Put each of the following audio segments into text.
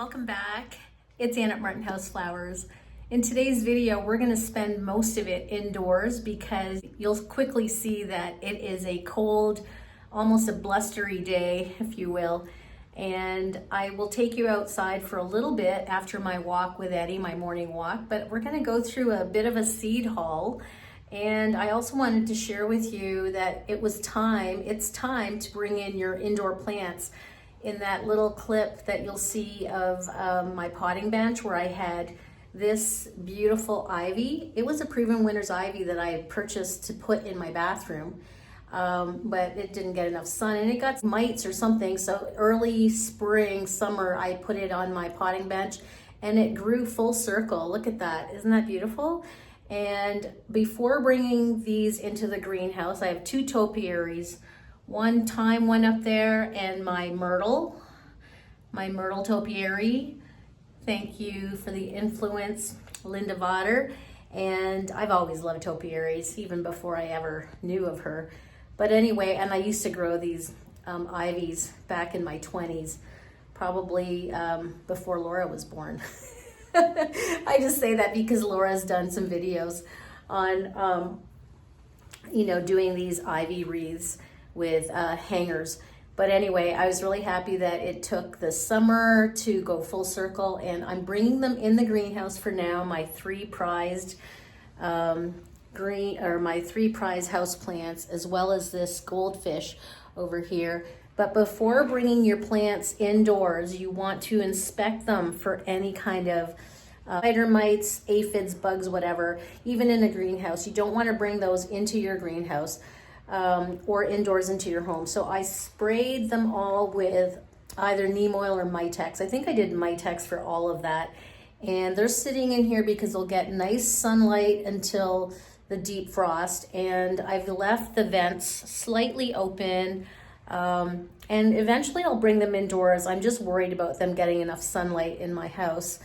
welcome back. It's Ann at Martin House Flowers. In today's video, we're gonna spend most of it indoors because you'll quickly see that it is a cold, almost a blustery day, if you will. And I will take you outside for a little bit after my walk with Eddie, my morning walk, but we're gonna go through a bit of a seed haul. And I also wanted to share with you that it's time to bring in your indoor plants. In that little clip that you'll see of my potting bench where I had this beautiful ivy. It was a Proven Winners ivy that I purchased to put in my bathroom, but it didn't get enough sun and it got mites or something. So early spring, summer, I put it on my potting bench and it grew full circle. Look at that, isn't that beautiful? And before bringing these into the greenhouse, I have two topiaries. One up there, and my myrtle topiary. Thank you for the influence, Linda Vodder. And I've always loved topiaries, even before I ever knew of her. But anyway, and I used to grow these ivies back in my 20s, probably before Laura was born. I just say that because Laura's done some videos on, doing these ivy wreaths with hangers. But anyway, I was really happy that it took the summer to go full circle, and I'm bringing them in the greenhouse for now, my three prized house plants, as well as this goldfish over here. But before bringing your plants indoors, you want to inspect them for any kind of spider mites, aphids, bugs, whatever. Even in a greenhouse, you don't want to bring those into your greenhouse or indoors into your home. So I sprayed them all with either neem oil or Mitex. I think I did Mitex for all of that. And they're sitting in here because they'll get nice sunlight until the deep frost. And I've left the vents slightly open. And eventually I'll bring them indoors. I'm just worried about them getting enough sunlight in my house.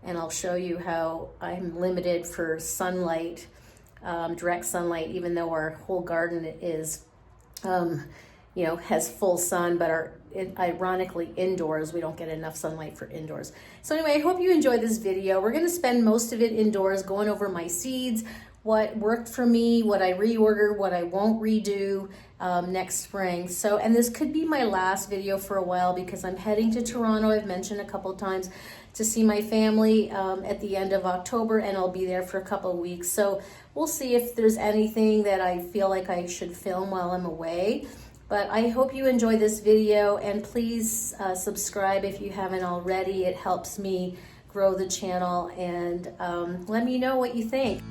And I'll show you how I'm limited for sunlight. Direct sunlight, even though our whole garden is, has full sun, but ironically indoors, we don't get enough sunlight for indoors. So anyway, I hope you enjoyed this video. We're going to spend most of it indoors going over my seeds, what worked for me, what I reordered, what I won't redo next spring. So, and this could be my last video for a while because I'm heading to Toronto, I've mentioned a couple of times, to see my family at the end of October, and I'll be there for a couple of weeks. So we'll see if there's anything that I feel like I should film while I'm away. But I hope you enjoy this video, and please subscribe if you haven't already. It helps me grow the channel, and let me know what you think.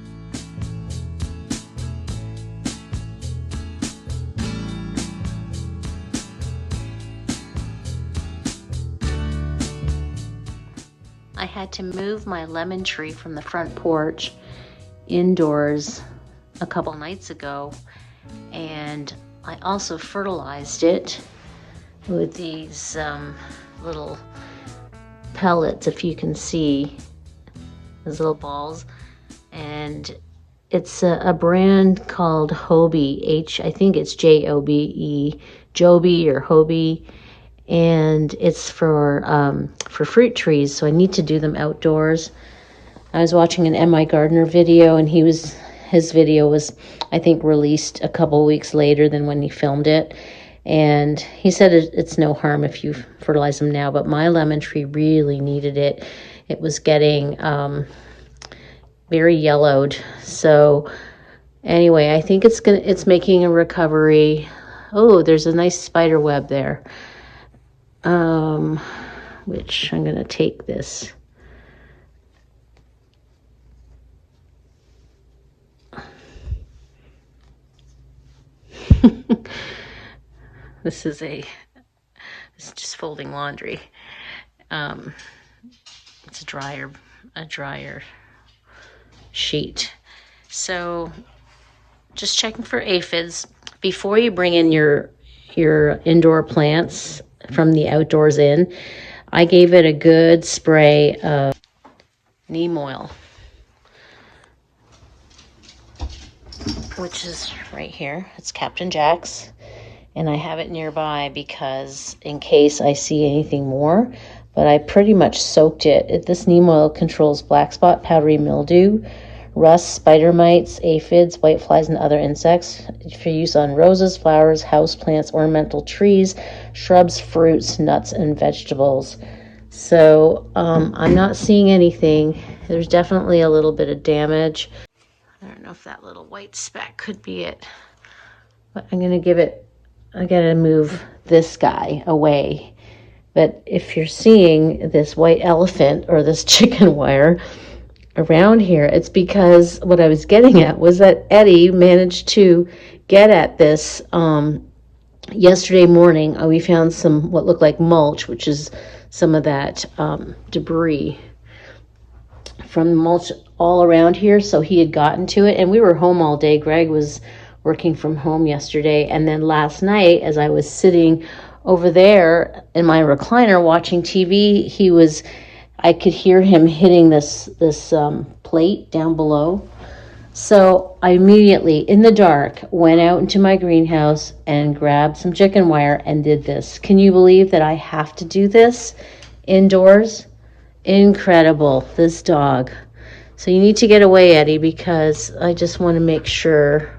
I had to move my lemon tree from the front porch indoors a couple nights ago, and I also fertilized it with these little pellets, if you can see, those little balls. And it's a brand called Hobie, I think it's Jobe, Joby or Hobie. And it's for fruit trees, so I need to do them outdoors. I was watching an M.I. Gardner video, and his video was, I think, released a couple weeks later than when he filmed it. And he said it's no harm if you fertilize them now, but my lemon tree really needed it. It was getting very yellowed. So anyway, I think it's making a recovery. Oh, there's a nice spider web there. Which I'm going to take this. This is just folding laundry. It's a dryer sheet. So just checking for aphids before you bring in your indoor plants from the outdoors in. I gave it a good spray of neem oil, which is right here. It's Captain Jack's, and I have it nearby because in case I see anything more, but I pretty much soaked it. This neem oil controls black spot, powdery mildew, rust, spider mites, aphids, whiteflies, and other insects for use on roses, flowers, houseplants, ornamental trees, shrubs, fruits, nuts, and vegetables. So I'm not seeing anything. There's definitely a little bit of damage. I don't know if that little white speck could be it. But I'm going to give it, I got to move this guy away. But if you're seeing this white elephant or this chicken wire around here, it's because what I was getting at was that Eddie managed to get at this yesterday morning. We found some what looked like mulch, which is some of that debris from the mulch all around here. So he had gotten to it, and we were home all day. Greg was working from home yesterday, and then last night as I was sitting over there in my recliner watching TV, I could hear him hitting this plate down below. So I immediately, in the dark, went out into my greenhouse and grabbed some chicken wire and did this. Can you believe that I have to do this indoors? Incredible, this dog. So you need to get away, Eddie, because I just want to make sure.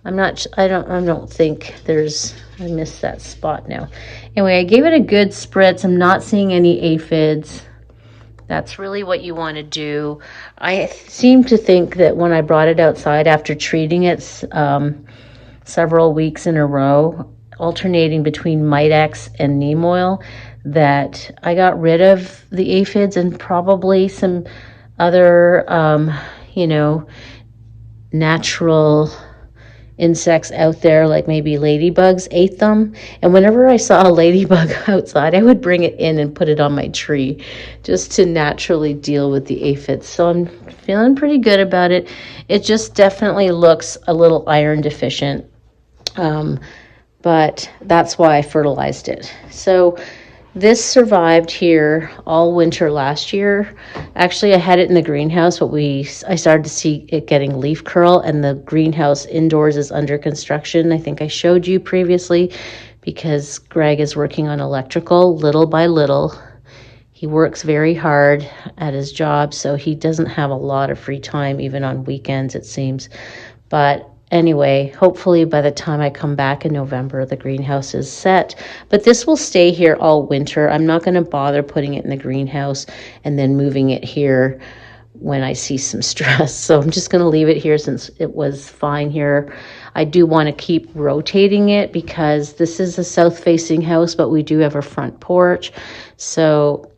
I don't think I missed that spot now. Anyway, I gave it a good spritz. I'm not seeing any aphids. That's really what you want to do. I seem to think that when I brought it outside after treating it several weeks in a row, alternating between Mitex and neem oil, that I got rid of the aphids and probably some other, natural insects out there, like maybe ladybugs ate them. And whenever I saw a ladybug outside, I would bring it in and put it on my tree just to naturally deal with the aphids. So I'm feeling pretty good about it. It just definitely looks a little iron deficient, but that's why I fertilized it. So this survived here all winter last year. Actually, I had it in the greenhouse, but I started to see it getting leaf curl, and the greenhouse indoors is under construction. I think I showed you previously, because Greg is working on electrical little by little. He works very hard at his job, so he doesn't have a lot of free time, even on weekends, it seems. But anyway, hopefully by the time I come back in November, the greenhouse is set. But this will stay here all winter. I'm not going to bother putting it in the greenhouse and then moving it here when I see some stress. So I'm just going to leave it here since it was fine here. I do want to keep rotating it because this is a south-facing house, but we do have a front porch. So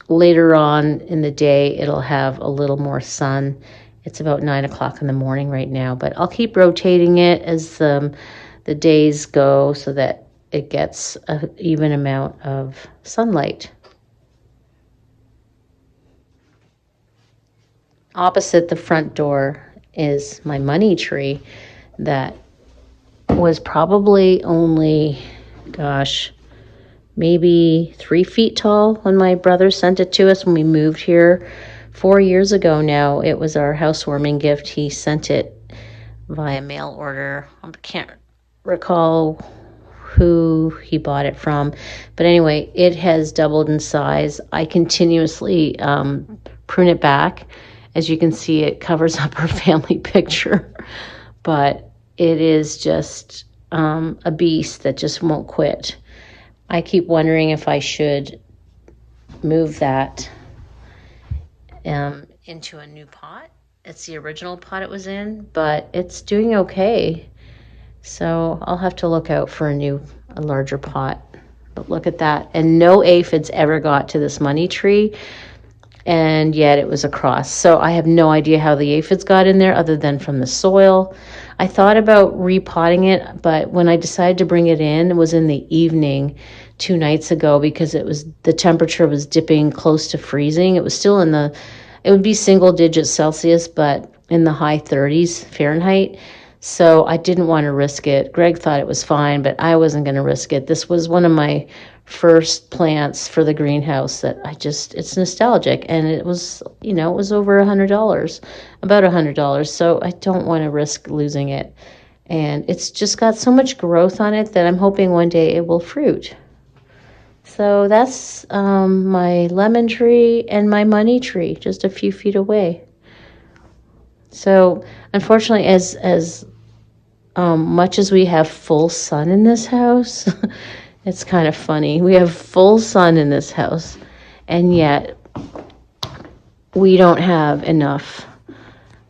later on in the day, it'll have a little more sun. It's about 9 o'clock in the morning right now, but I'll keep rotating it as the days go so that it gets an even amount of sunlight. Opposite the front door is my money tree that was probably only, maybe 3 feet tall when my brother sent it to us when we moved here 4 years ago now. It was our housewarming gift. He sent it via mail order. I can't recall who he bought it from. But anyway, it has doubled in size. I continuously prune it back. As you can see, it covers up our family picture. But it is just a beast that just won't quit. I keep wondering if I should move that into a new pot. It's the original pot it was in, but it's doing okay. So I'll have to look out for a larger pot. But look at that. And no aphids ever got to this money tree, and yet it was across. So I have no idea how the aphids got in there other than from the soil. I thought about repotting it, but when I decided to bring it in, it was in the evening 2 nights ago because the temperature was dipping close to freezing. It was still it would be single digits Celsius, but in the high 30s Fahrenheit. So I didn't want to risk it. Greg thought it was fine, but I wasn't going to risk it. This was one of my first plants for the greenhouse that it's nostalgic. And it was, it was over $100, about $100. So I don't want to risk losing it. And it's just got so much growth on it that I'm hoping one day it will fruit. So that's my lemon tree and my money tree, just a few feet away. So unfortunately, as much as we have full sun in this house, it's kind of funny. We have full sun in this house, and yet we don't have enough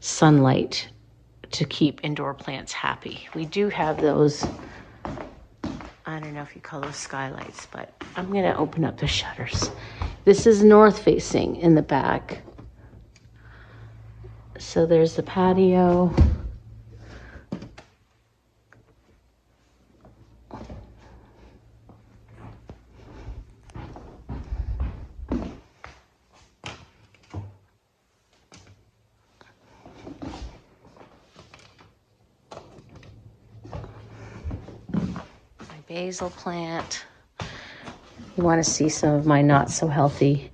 sunlight to keep indoor plants happy. We do have those, I don't know if you call those skylights, but I'm going to open up the shutters. This is north facing in the back. So there's the patio. Basil plant. You want to see some of my not so healthy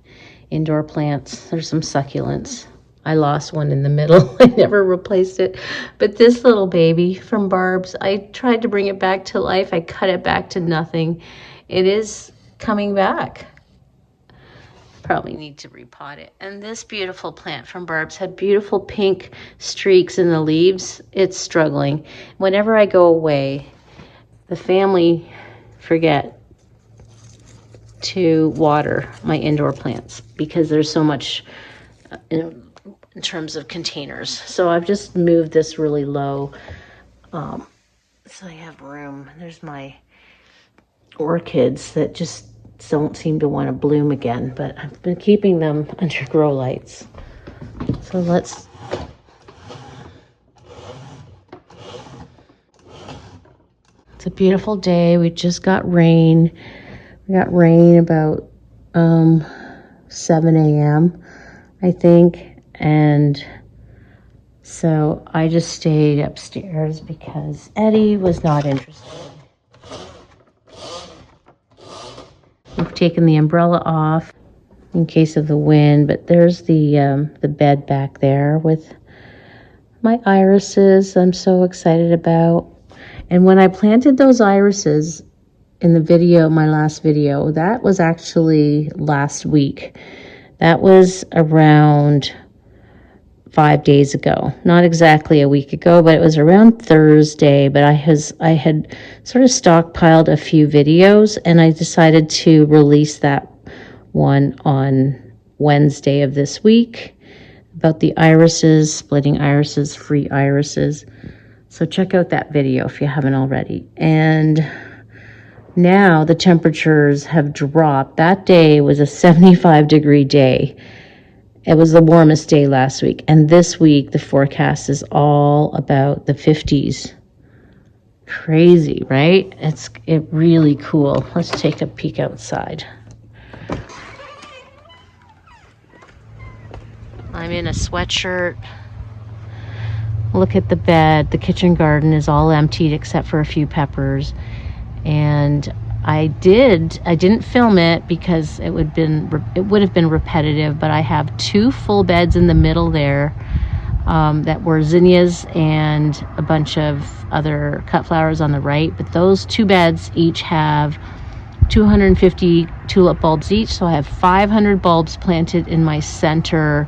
indoor plants. There's some succulents. I lost one in the middle. I never replaced it. But this little baby from Barb's, I tried to bring it back to life. I cut it back to nothing. It is coming back. Probably need to repot it. And this beautiful plant from Barb's had beautiful pink streaks in the leaves. It's struggling. Whenever I go away, the family forget to water my indoor plants because there's so much in terms of containers. So I've just moved this really low so I have room. There's my orchids that just don't seem to want to bloom again, but I've been keeping them under grow lights. So let's It's a beautiful day. We just got rain. We got rain about 7 a.m., I think. And so I just stayed upstairs because Eddie was not interested. We've taken the umbrella off in case of the wind, but there's the bed back there with my irises I'm so excited about. And when I planted those irises in the video, my last video, that was actually last week. That was around 5 days ago. Not exactly a week ago, but it was around Thursday. But I had sort of stockpiled a few videos, and I decided to release that one on Wednesday of this week about the irises, splitting irises, free irises. So check out that video if you haven't already. And now the temperatures have dropped. That day was a 75-degree day. It was the warmest day last week. And this week, the forecast is all about the 50s. Crazy, right? It's really cool. Let's take a peek outside. I'm in a sweatshirt. Look at the bed. The kitchen garden is all emptied except for a few peppers. And I didn't film it because it would have been repetitive, but I have 2 full beds in the middle there that were zinnias and a bunch of other cut flowers on the right. But those 2 beds each have 250 tulip bulbs each. So I have 500 bulbs planted in my center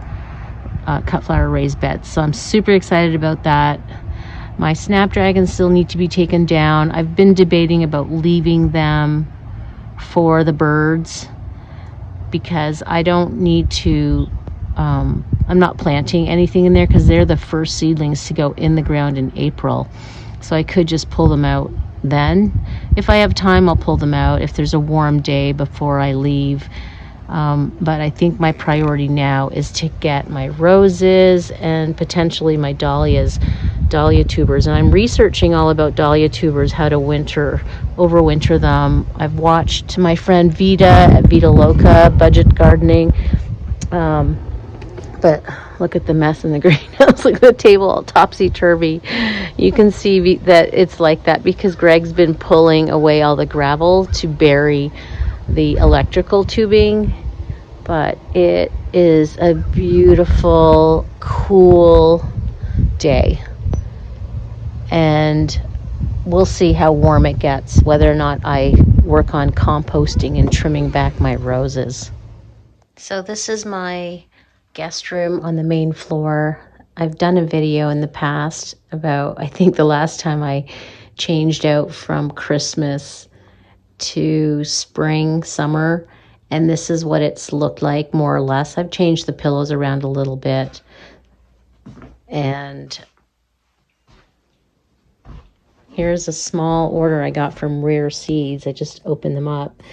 cut flower raised beds. So I'm super excited about that. My snapdragons still need to be taken down. I've been debating about leaving them for the birds because I don't need to, I'm not planting anything in there because they're the first seedlings to go in the ground in April. So I could just pull them out then. If I have time, I'll pull them out if there's a warm day before I leave. But I think my priority now is to get my roses and potentially my dahlia tubers. And I'm researching all about dahlia tubers, how to overwinter them. I've watched my friend Vita at Vita Loca Budget Gardening. But look at the mess in the greenhouse. Look at the table all topsy-turvy. You can see that it's like that because Greg's been pulling away all the gravel to bury the electrical tubing. But it is a beautiful, cool day. And we'll see how warm it gets, whether or not I work on composting and trimming back my roses. So this is my guest room on the main floor. I've done a video in the past about, I think the last time I changed out from Christmas to spring, summer, and this is what it's looked like more or less. I've changed the pillows around a little bit, and here's a small order I got from Rare Seeds. I just opened them up,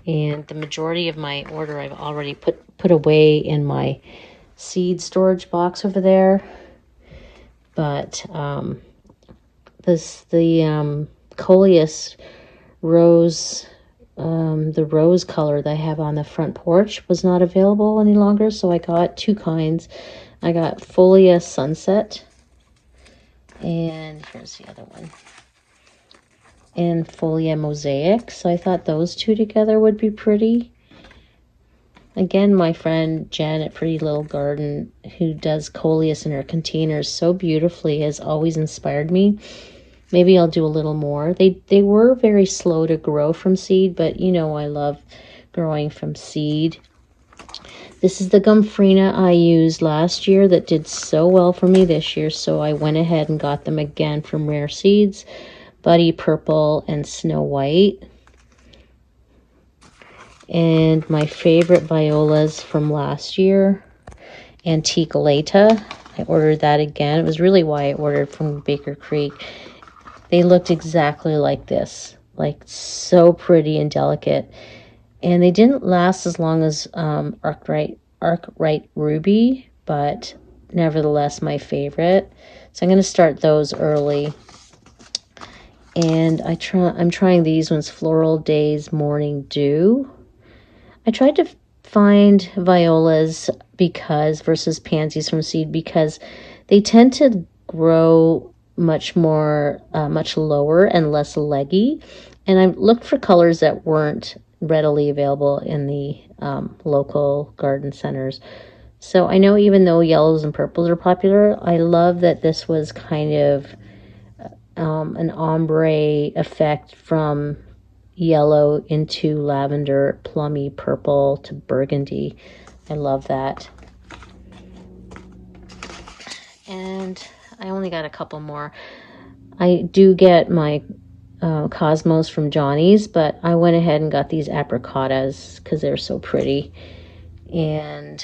and the majority of my order I've already put away in my seed storage box over there. But the Coleus rose, the rose color that I have on the front porch was not available any longer, so I got two kinds. I got Folia Sunset, and here's the other one, and Folia Mosaic. So I thought those two together would be pretty. Again, my friend Jen at Pretty Little Garden, who does coleus in her containers so beautifully, has always inspired me. Maybe I'll do a little more. They were very slow to grow from seed, but you know I love growing from seed. This is the Gomphrena I used last year that did so well for me this year, so I went ahead and got them again from Rare Seeds. Buddy Purple and Snow White. And my favorite violas from last year, Antique Leta. I ordered that again. It was really why I ordered from Baker Creek. They looked exactly like this, like so pretty and delicate. And they didn't last as long as Arkwright Ruby, but nevertheless my favorite. So I'm going to start those early. And I'm trying these ones, Floral Days Morning Dew. I tried to find violas versus pansies from seed because they tend to grow much lower and less leggy. And I looked for colors that weren't readily available in the local garden centers. So I know even though yellows and purples are popular, I love that this was kind of an ombre effect from yellow into lavender, plummy purple to burgundy. I love that. And I only got a couple more. I do get my Cosmos from Johnny's, but I went ahead and got these apricottas because they're so pretty. And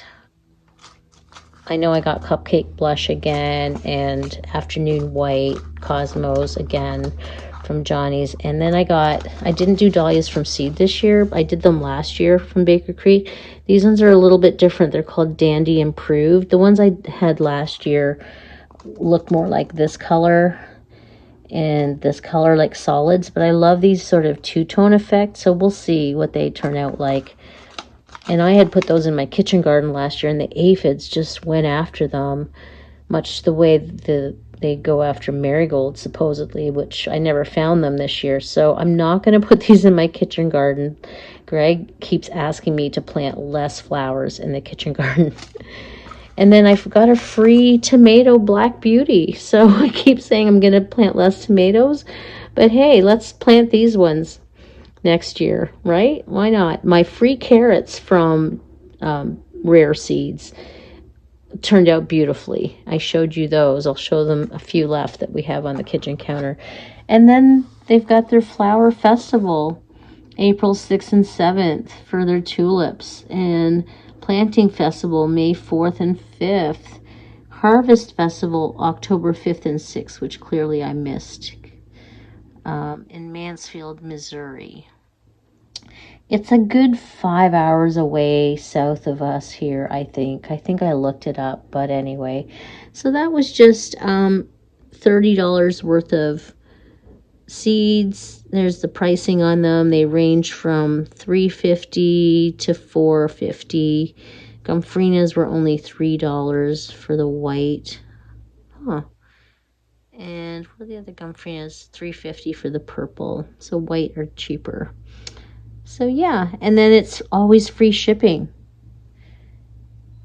I know I got Cupcake Blush again and Afternoon White Cosmos again from Johnny's. And then I didn't do dahlias from seed this year. I did them last year from Baker Creek. These ones are a little bit different. They're called Dandy Improved. The ones I had last year look more like this color and this color, like solids, but I love these sort of two-tone effects, so we'll see what they turn out like. And I had put those in my kitchen garden last year, and the aphids just went after them, much the way they go after marigolds, supposedly, which I never found them this year. So I'm not going to put these in my kitchen garden. Greg keeps asking me to plant less flowers in the kitchen garden. And then I got a free tomato Black Beauty. So I keep saying I'm going to plant less tomatoes. But hey, let's plant these ones next year, right? Why not? My free carrots from Rare Seeds turned out beautifully. I showed you those. I'll show them a few left that we have on the kitchen counter. And then they've got their flower festival April 6th and 7th for their tulips, and planting festival May 4th and 5th, harvest festival October 5th and 6th, which clearly I missed, in Mansfield, Missouri. It's a good 5 hours away south of us here, I think. I think I looked it up, but anyway. So that was just $30 worth of seeds. There's the pricing on them. They range from $3.50 to $4.50. Gomphrenas were only $3 for the white. Huh. And what are the other Gomphrenas? $3.50 for the purple. So white are cheaper. So yeah, and then it's always free shipping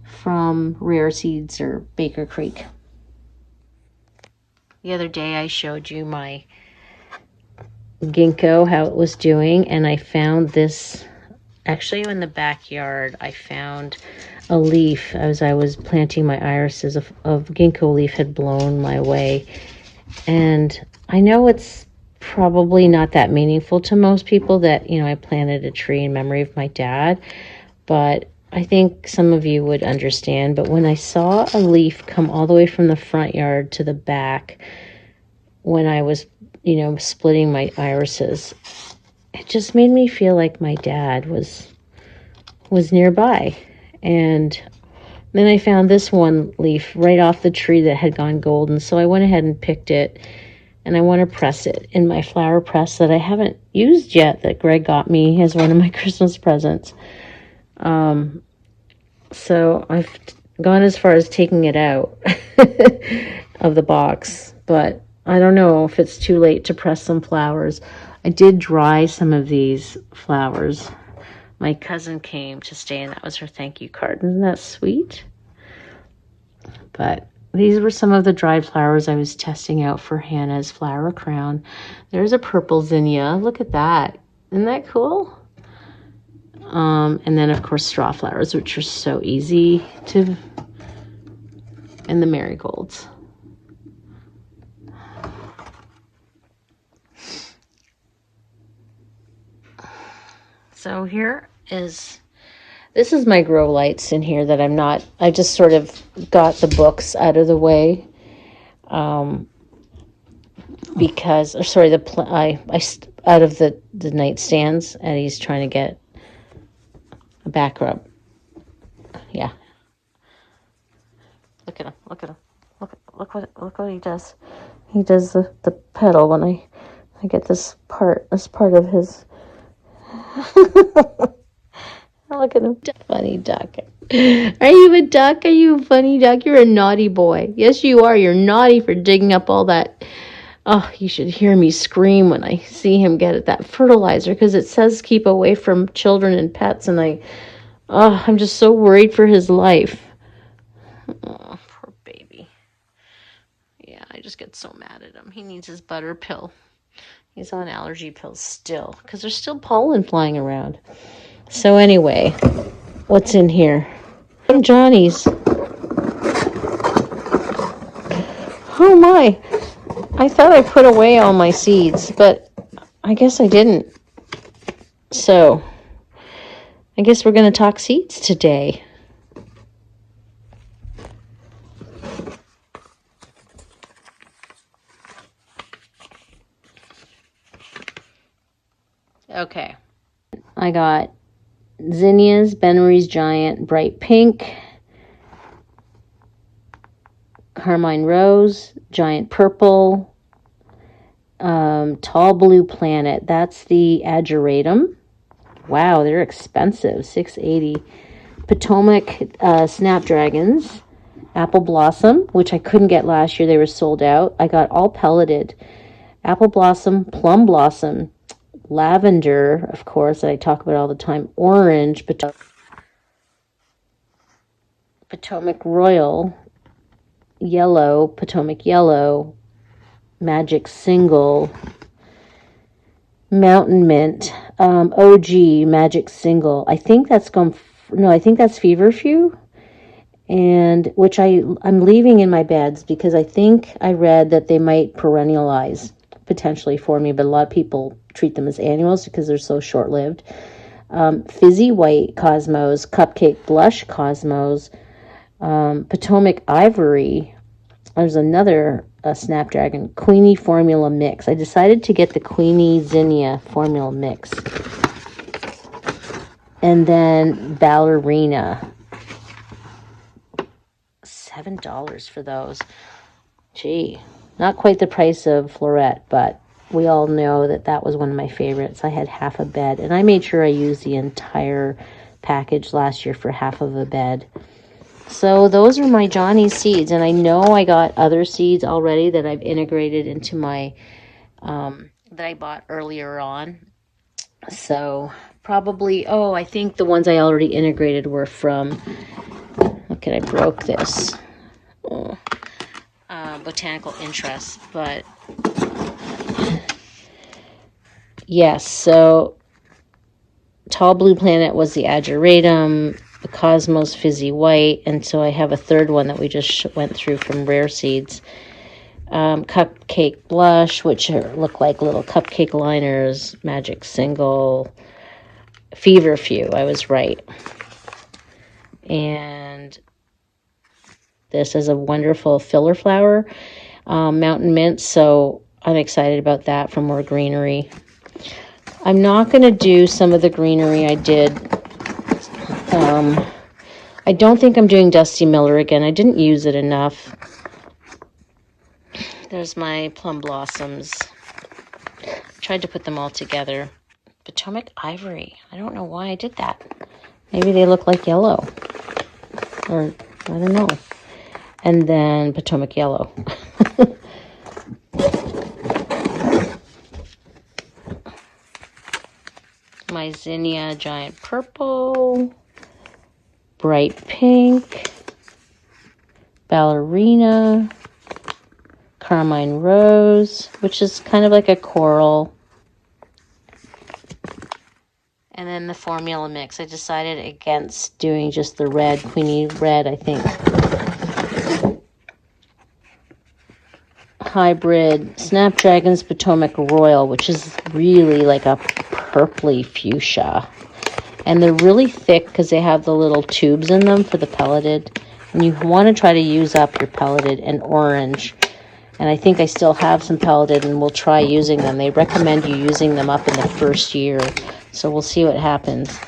from Rare Seeds or Baker Creek. The other day I showed you my ginkgo, how it was doing, and I found this actually in the backyard. I found a leaf as I was planting my irises of ginkgo leaf had blown my way. And I know it's probably not that meaningful to most people that, you know, I planted a tree in memory of my dad, but I think some of you would understand. But when I saw a leaf come all the way from the front yard to the back when I was, you know, splitting my irises, it just made me feel like my dad was nearby. And then I found this one leaf right off the tree that had gone golden, so I went ahead and picked it, and I want to press it in my flower press that I haven't used yet, that Greg got me as one of my Christmas presents. So I've gone as far as taking it out of the box, but I don't know if it's too late to press some flowers. I did dry some of these flowers. My cousin came to stay, and that was her thank you card. Isn't that sweet? But these were some of the dried flowers I was testing out for Hannah's flower crown. There's a purple zinnia. Look at that. Isn't that cool? And then, of course, straw flowers, which are so easy to... and the marigolds. So here is... this is my grow lights in here that I just sort of got the books out of the way. Because, or sorry, out of the nightstands, and he's trying to get a back rub. Yeah. Look at him. Look at him. Look what he does. He does the pedal when I get this part of his. Look at him. Funny duck. Are you a duck? Are you a funny duck? You're a naughty boy. Yes, you are. You're naughty for digging up all that. Oh, you should hear me scream when I see him get at that fertilizer, because it says keep away from children and pets, and I'm just so worried for his life. Oh, poor baby. Yeah, I just get so mad at him. He needs his butter pill. He's on allergy pills still, because there's still pollen flying around. So anyway, what's in here? Some Johnny's. Oh my. I thought I put away all my seeds, but I guess I didn't. So, I guess we're going to talk seeds today. Okay. I got zinnias, Ben-Marie's Giant, Bright Pink, Carmine Rose, Giant Purple, Tall Blue Planet. That's the Ageratum. Wow, they're expensive. $6.80. Potomac Snapdragons, Apple Blossom, which I couldn't get last year. They were sold out. I got all pelleted. Apple Blossom, Plum Blossom, Lavender, of course, that I talk about all the time. Orange, Potomac Royal, Yellow, Potomac Yellow, Magic Single, Mountain Mint, OG Magic Single. I think that's I think that's Feverfew, and which I'm leaving in my beds because I think I read that they might perennialize potentially for me, but a lot of people treat them as annuals because they're so short-lived. Fizzy White Cosmos, Cupcake Blush Cosmos, Potomac Ivory. There's another Snapdragon, Queenie Formula Mix. I decided to get the Queenie Zinnia Formula Mix. And then Ballerina. $7 for those. Gee, not quite the price of Florette, but we all know that was one of my favorites. I had half a bed, and I made sure I used the entire package last year for half of a bed. So those are my Johnny seeds, and I know I got other seeds already that I've integrated into my, that I bought earlier on. So probably, I think the ones I already integrated were from, look at, I broke this, Botanical Interest, but yes, so Tall Blue Planet was the Ageratum, the Cosmos Fizzy White, and so I have a third one that we just went through from Rare Seeds. Cupcake Blush, which look like little cupcake liners, Magic Single, Feverfew, I was right. And this is a wonderful filler flower, Mountain Mint, so I'm excited about that for more greenery. I'm not going to do some of the greenery I did. I don't think I'm doing Dusty Miller again. I didn't use it enough. There's my plum blossoms. Tried to put them all together. Potomac Ivory. I don't know why I did that. Maybe they look like yellow. Or, I don't know. And then Potomac Yellow. My Zinnia Giant Purple. Bright Pink. Ballerina. Carmine Rose, which is kind of like a coral. And then the formula mix. I decided against doing just the red, Queenie Red, I think. Hybrid Snapdragons Potomac Royal, which is really like a purpley fuchsia. And they're really thick because they have the little tubes in them for the pelleted. And you want to try to use up your pelleted and orange. And I think I still have some pelleted and we'll try using them. They recommend you using them up in the first year. So we'll see what happens.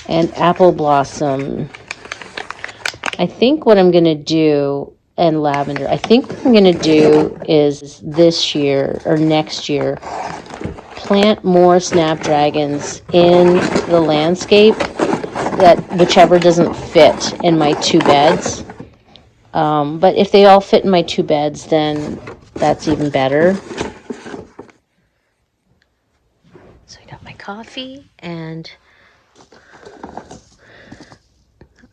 And Apple Blossom. I think what I'm going to do, and Lavender, I think what I'm going to do is this year or next year, plant more Snapdragons in the landscape, that whichever doesn't fit in my 2 beds. But if they all fit in my 2 beds, then that's even better. So I got my coffee and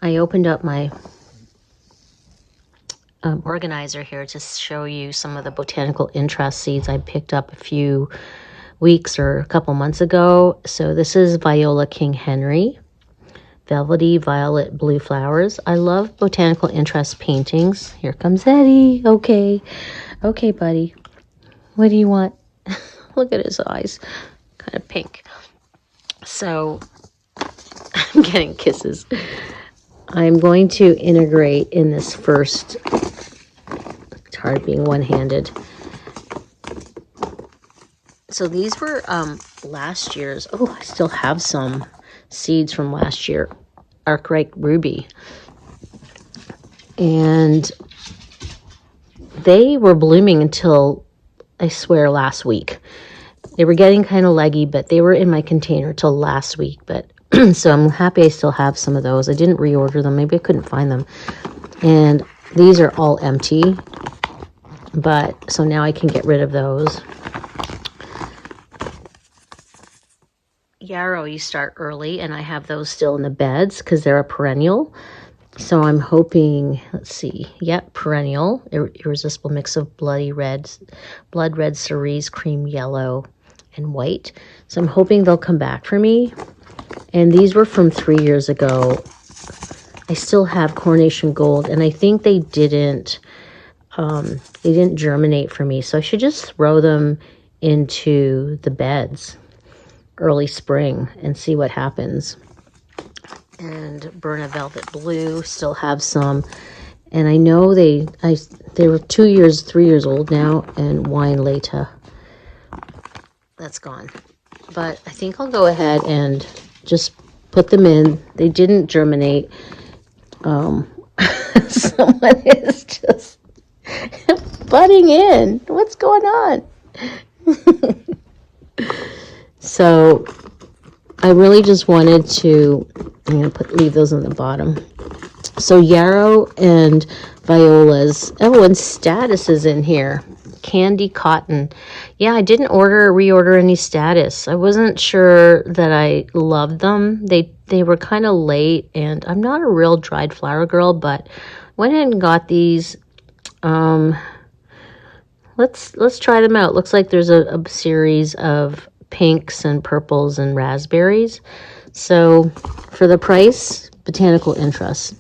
I opened up my organizer here to show you some of the botanical interest seeds I picked up a few weeks or a couple months ago. So this is Viola King Henry. Velvety violet blue flowers. I love botanical interest paintings. Here comes Eddie. Okay, buddy. What do you want? Look at his eyes. Kind of pink. So, I'm getting kisses. I'm going to integrate in this first. It's hard being one-handed. So these were last year's. Oh, I still have some seeds from last year. Arkwright Ruby. And they were blooming until, I swear, last week. They were getting kind of leggy, but they were in my container till last week. But so I'm happy I still have some of those. I didn't reorder them. Maybe I couldn't find them. And these are all empty. But so now I can get rid of those. Yarrow, you start early, and I have those still in the beds because they're a perennial. So I'm hoping, let's see, yep, perennial, irresistible mix of blood red cerise, cream yellow, and white. So I'm hoping they'll come back for me. And these were from 3 years ago. I still have Coronation Gold, and I think they didn't germinate for me. So I should just throw them into the beds early spring and see what happens. And Berna Velvet Blue, still have some. And I know they were 3 years old now. And Wine Leta, that's gone. But I think I'll go ahead and just put them in. They didn't germinate. Someone is just butting in. What's going on? So I really just wanted to, I'm going to leave those on the bottom. So Yarrow and Violas. Oh, and Status is in here. Candy Cotton. Yeah, I didn't reorder any Status. I wasn't sure that I loved them. They were kind of late, and I'm not a real dried flower girl, but went ahead and got these. Let's try them out. Looks like there's a series of pinks and purples and raspberries. So for the price, Botanical Interests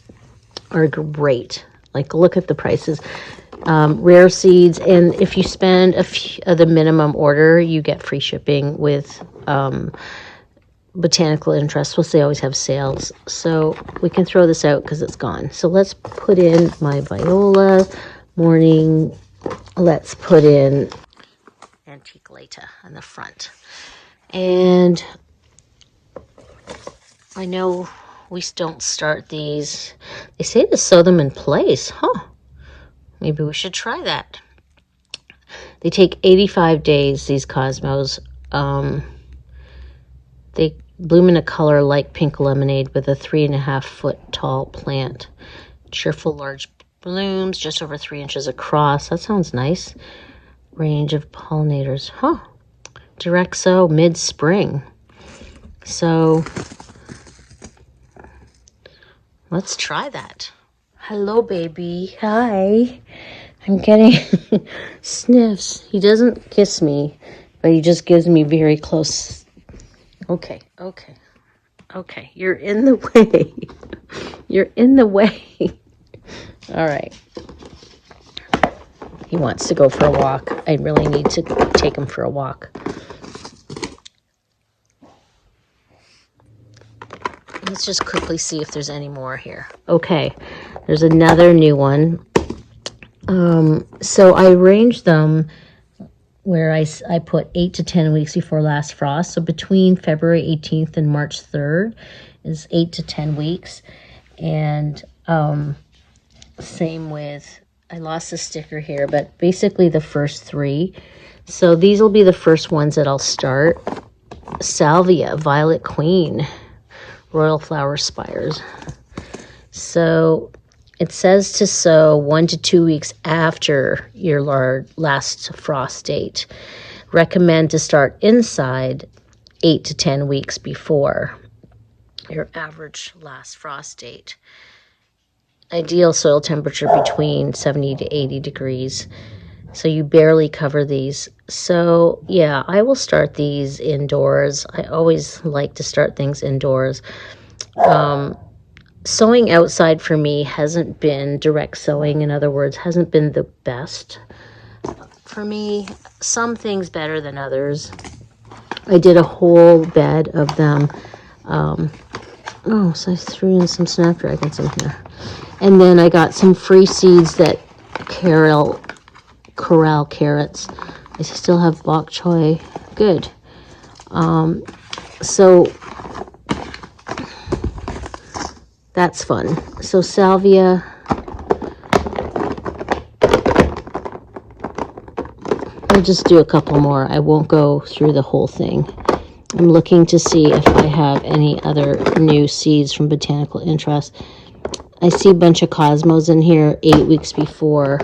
are great. Like, look at the prices. Rare seeds, and if you spend the minimum order, you get free shipping with Botanical Interests. Plus, they always have sales. So we can throw this out because it's gone. So let's put in my viola morning. Let's put in Antique Leta on the front. And I know we don't start these. They say to sew them in place. Huh. Maybe we should try that. They take 85 days, these cosmos. They bloom in a color like pink lemonade with a 3.5-foot tall plant. Cheerful large blooms, just over 3 inches across. That sounds nice. Range of pollinators. Huh. Direct sow mid-spring. So let's try that. Hello, baby. Hi. I'm getting sniffs. He doesn't kiss me, but he just gives me very close. Okay. You're in the way. You're in the way. All right. He wants to go for a walk. I really need to take him for a walk. Let's just quickly see if there's any more here. Okay, there's another new one. So I arranged them where I put 8 to 10 weeks before last frost. So between February 18th and March 3rd is 8 to 10 weeks. And same with, I lost the sticker here, but basically the first 3. So these will be the first ones that I'll start. Salvia, Violet Queen, Royal Flower Spires. So it says to sow 1 to 2 weeks after your last frost date. Recommend to start inside 8 to 10 weeks before your average last frost date. Ideal soil temperature between 70 to 80 degrees. So you barely cover these. So yeah, I will start these indoors. I always like to start things indoors. Sewing outside for me hasn't been direct sewing. In other words, hasn't been the best for me. Some things better than others. I did a whole bed of them. So I threw in some snapdragons in here. And then I got some free seeds that corral carrots. I still have bok choy. Good. So that's fun. So salvia. I'll just do a couple more. I won't go through the whole thing. I'm looking to see if I have any other new seeds from Botanical Interest. I see a bunch of cosmos in here 8 weeks before.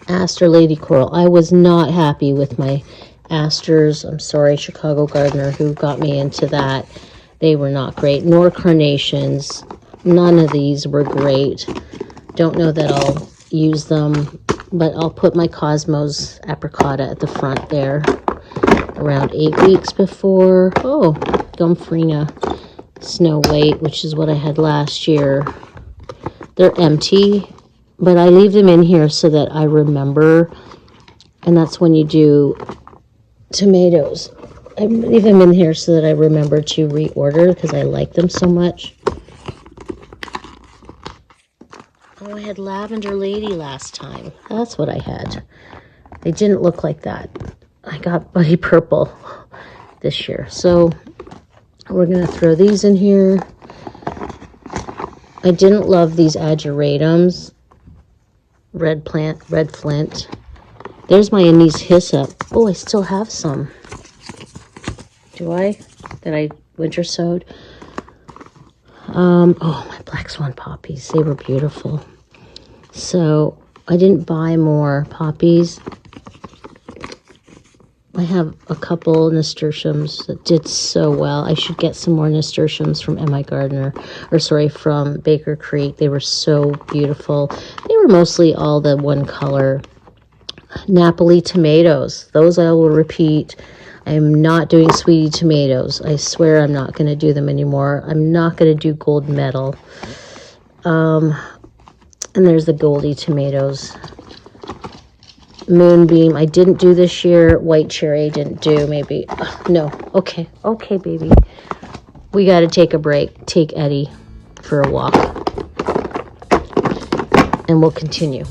Aster Lady Coral. I was not happy with my asters. I'm sorry, Chicago Gardener, who got me into that. They were not great. Nor carnations. None of these were great. Don't know that I'll use them, but I'll put my Cosmos Apricota at the front there around 8 weeks before. Oh, Gomphrena Snow White, which is what I had last year. They're empty, but I leave them in here so that I remember, and that's when you do tomatoes. I leave them in here so that I remember to reorder because I like them so much. Oh, I had Lavender Lady last time. That's what I had. They didn't look like that. I got Buddy Purple this year. So we're going to throw these in here. I didn't love these ageratums. Red Flint. There's my anise hyssop. Oh, I still have some. Do I? That I winter sowed. Oh, my Black Swan poppies. They were beautiful. So I didn't buy more poppies. I have a couple nasturtiums that did so well. I should get some more nasturtiums from M.I. Gardner, from Baker Creek. They were so beautiful. They were mostly all the one color. Napoli tomatoes. Those I will repeat. I'm not doing sweetie tomatoes. I swear I'm not going to do them anymore. I'm not going to do gold medal. And there's the Goldie tomatoes. Moonbeam, I didn't do this year. White cherry, I didn't do. Maybe. No. Okay. Okay, baby. We got to take a break. Take Eddie for a walk. And we'll continue.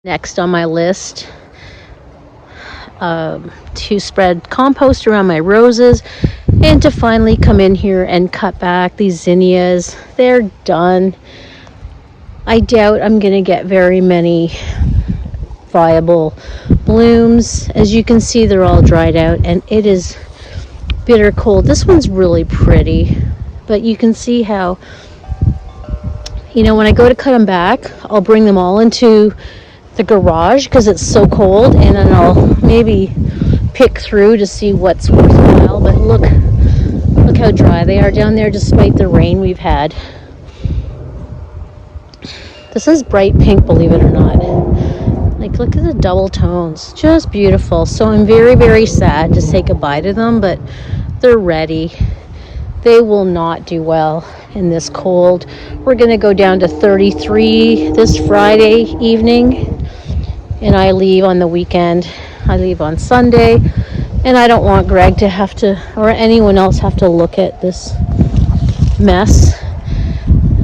Next on my list, to spread compost around my roses and to finally come in here and cut back these zinnias. They're done. I doubt I'm going to get very many viable blooms. As you can see, they're all dried out and it is bitter cold. This one's really pretty, but you can see how, you know, when I go to cut them back, I'll bring them all into the garage because it's so cold, and then I'll maybe pick through to see what's worthwhile. But look how dry they are down there despite the rain we've had. This is bright pink, believe it or not. Like, look at the double tones, just beautiful. So I'm very, very sad to say goodbye to them, but they're ready. They will not do well in this cold. We're gonna go down to 33 this Friday evening, and I leave on the weekend. I leave on Sunday, and I don't want Greg to have to, or anyone else have to look at this mess.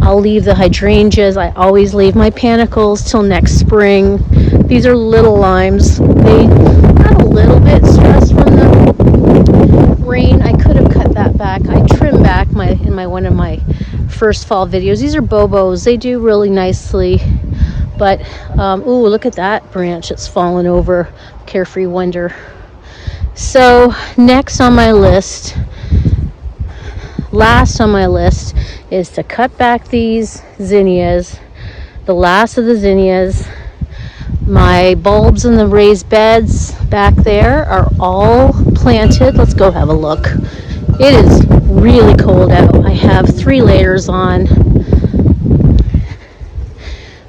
I'll leave the hydrangeas. I always leave my panicles till next spring. These are little limes. They got a little bit stressed from the rain. I could have cut that back. I trimmed back in one of my first fall videos. These are Bobos. They do really nicely. But, ooh, look at that branch. It's fallen over. Carefree Wonder. So, next on my list, last on my list, is to cut back these zinnias. The last of the zinnias. My bulbs in the raised beds back there are all planted. Let's go have a look. It is really cold out. I have 3 layers on.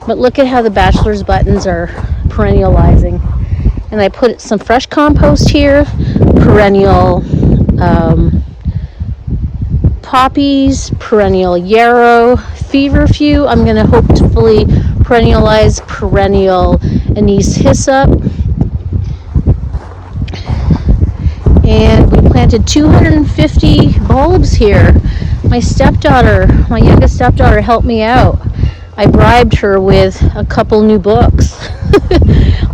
But look at how the bachelor's buttons are perennializing. And I put some fresh compost here, perennial poppies, perennial yarrow, feverfew. I'm going to hopefully perennialize perennial anise hyssop. And we planted 250 bulbs here. My youngest stepdaughter helped me out. I bribed her with a couple new books.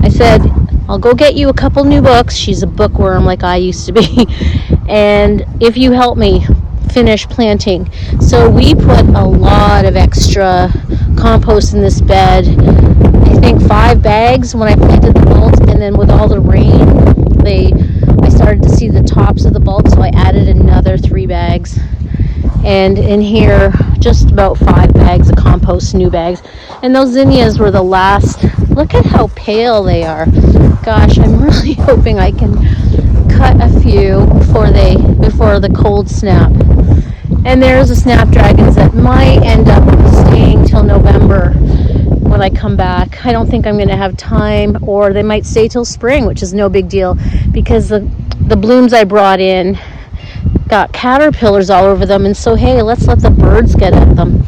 I said, I'll go get you a couple new books. She's a bookworm like I used to be. And if you help me finish planting. So we put a lot of extra compost in this bed. I think 5 bags when I planted the bulbs, and then with all the rain, I started to see the tops of the bulbs, so I added another 3 bags. And in here, just about 5 bags of compost, new bags. And those zinnias were the last. Look at how pale they are. Gosh, I'm really hoping I can cut a few before the cold snap. And there's the snapdragons that might end up staying till November when I come back. I don't think I'm going to have time, or they might stay till spring, which is no big deal because the blooms I brought in got caterpillars all over them, and so hey, let's let the birds get at them.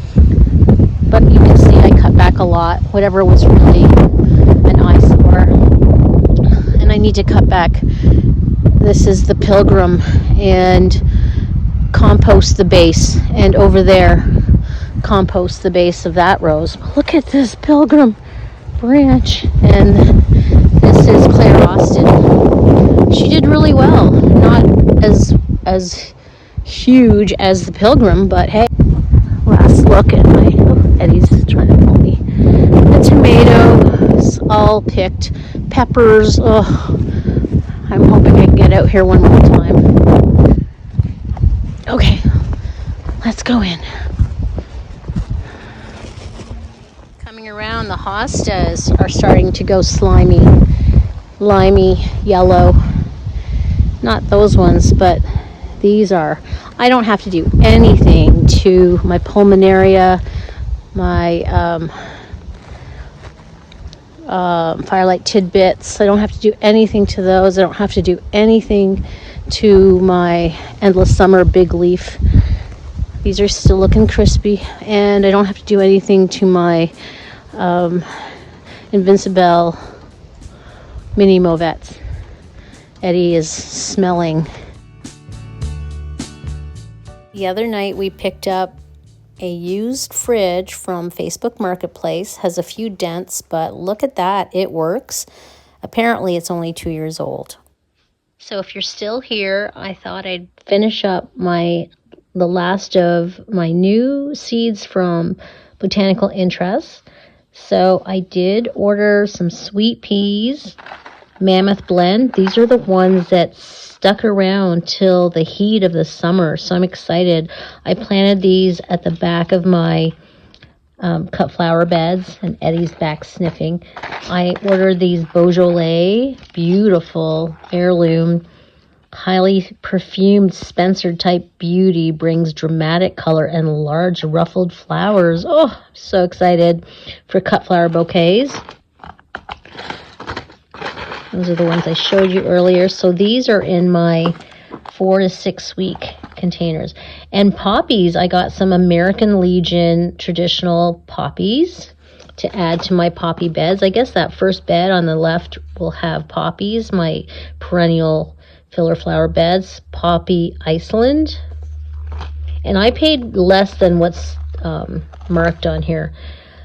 But you can see I cut back a lot, whatever was really an eyesore. And I need to cut back. This is the Pilgrim, and compost the base, and over there compost the base of that rose. Look at this Pilgrim branch, and this is Claire Austin. She did really well, not as huge as the Pilgrim, but hey. Last look at my, Eddie's trying to pull me. The tomatoes all picked, peppers. I'm hoping I can get out here one more time. Okay, let's go in. Coming around, the hostas are starting to go slimy, limey, yellow. Not those ones, but these are. I don't have to do anything to my pulmonaria, my firelight tidbits. I don't have to do anything to those. I don't have to do anything to my endless summer big leaf. These are still looking crispy, and I don't have to do anything to my Invincibelle mini Mauvettes. Eddie is smelling. The other night we picked up a used fridge from Facebook Marketplace. Has a few dents, but look at that, it works. Apparently it's only 2 years old. So if you're still here, I thought I'd finish up the last of my new seeds from Botanical Interests. So I did order some sweet peas, Mammoth Blend. These are the ones that stuck around till the heat of the summer, so I'm excited. I planted these at the back of my cut flower beds, and Eddie's back sniffing. I ordered these Beaujolais, beautiful heirloom, highly perfumed Spencer type beauty, brings dramatic color and large ruffled flowers. Oh, I'm so excited for cut flower bouquets. Those are the ones I showed you earlier. So these are in my 4 to 6 week containers. And poppies, I got some American Legion traditional poppies to add to my poppy beds. I guess that first bed on the left will have poppies, my perennial filler flower beds, Poppy Iceland. And I paid less than what's marked on here.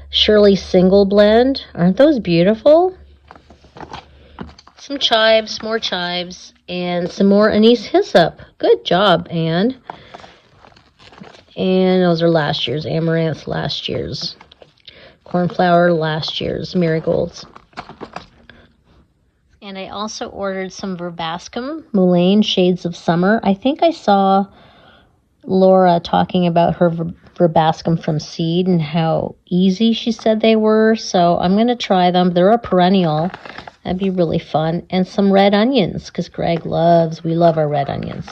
Shirley Single Blend. Aren't those beautiful? Some chives, more chives, and some more anise hyssop. Good job, Anne. And those are last year's amaranths, last year's cornflower, last year's marigolds. And I also ordered some verbascum, Mulane Shades of Summer. I think I saw Laura talking about her verbascum from seed and how easy she said they were. So I'm going to try them. They're a perennial. That'd be really fun. And some red onions, because Greg we love our red onions.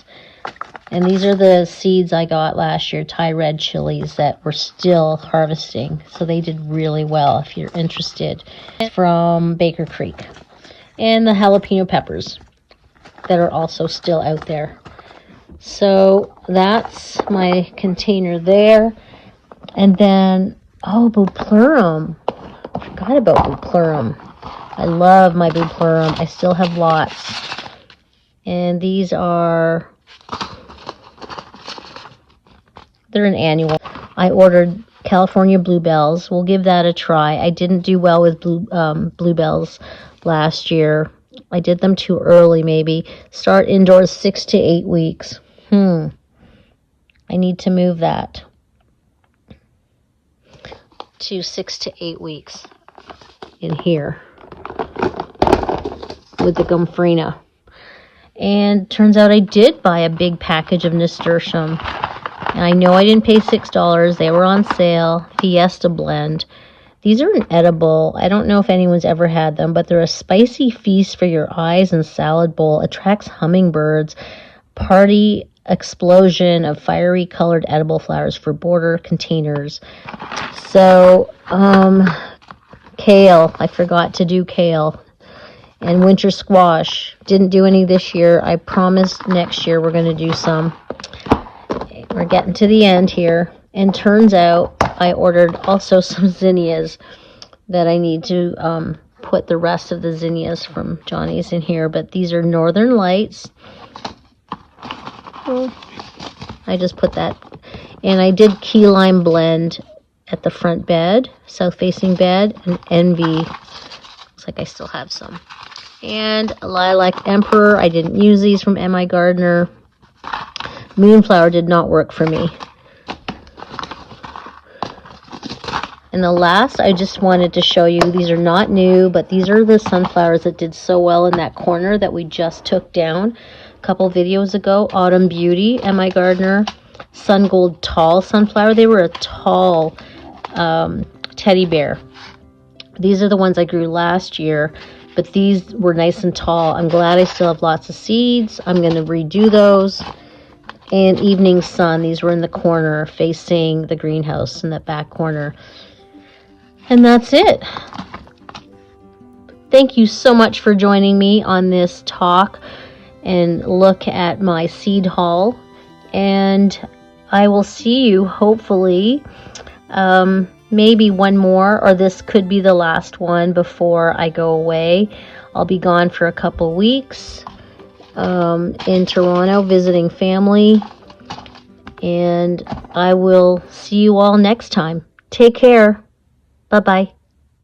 And these are the seeds I got last year, Thai red chilies that we're still harvesting. So they did really well if you're interested. From Baker Creek. And the jalapeno peppers that are also still out there. So that's my container there. And then, Bupleurum. I forgot about Bupleurum. I love my Bupleurum. I still have lots. And these are, they're an annual. I ordered California Bluebells. We'll give that a try. I didn't do well with Bluebells last year. I did them too early, maybe. Start indoors 6 to 8 weeks. I need to move that to 6 to 8 weeks in here with the Gomphrena. And turns out I did buy a big package of nasturtium. And I know I didn't pay $6. They were on sale. Fiesta Blend. These are an edible. I don't know if anyone's ever had them, but they're a spicy feast for your eyes and salad bowl. Attracts hummingbirds. Party explosion of fiery colored edible flowers for border containers. So, kale. I forgot to do kale. And winter squash. Didn't do any this year. I promised next year we're going to do some. We're getting to the end here. And turns out I ordered also some zinnias that I need to put put the rest of the zinnias from Johnny's in here, but these are Northern Lights. I just put that, and I did key lime blend at the front bed, south facing bed, and Envy. Looks like I still have some. And Lilac Emperor, I didn't use these from M.I. Gardner. Moonflower did not work for me. And the last, I just wanted to show you, these are not new, but these are the sunflowers that did so well in that corner that we just took down a couple videos ago. Autumn Beauty, M.I. Gardner. Sun Gold Tall Sunflower. They were a tall teddy bear. These are the ones I grew last year, but these were nice and tall. I'm glad I still have lots of seeds. I'm going to redo those. And Evening Sun, these were in the corner facing the greenhouse in that back corner. And that's it. Thank you so much for joining me on this talk and look at my seed haul. And I will see you hopefully maybe one more, or this could be the last one before I go away. I'll be gone for a couple weeks in Toronto visiting family, and I will see you all next time. Take care. Bye-bye.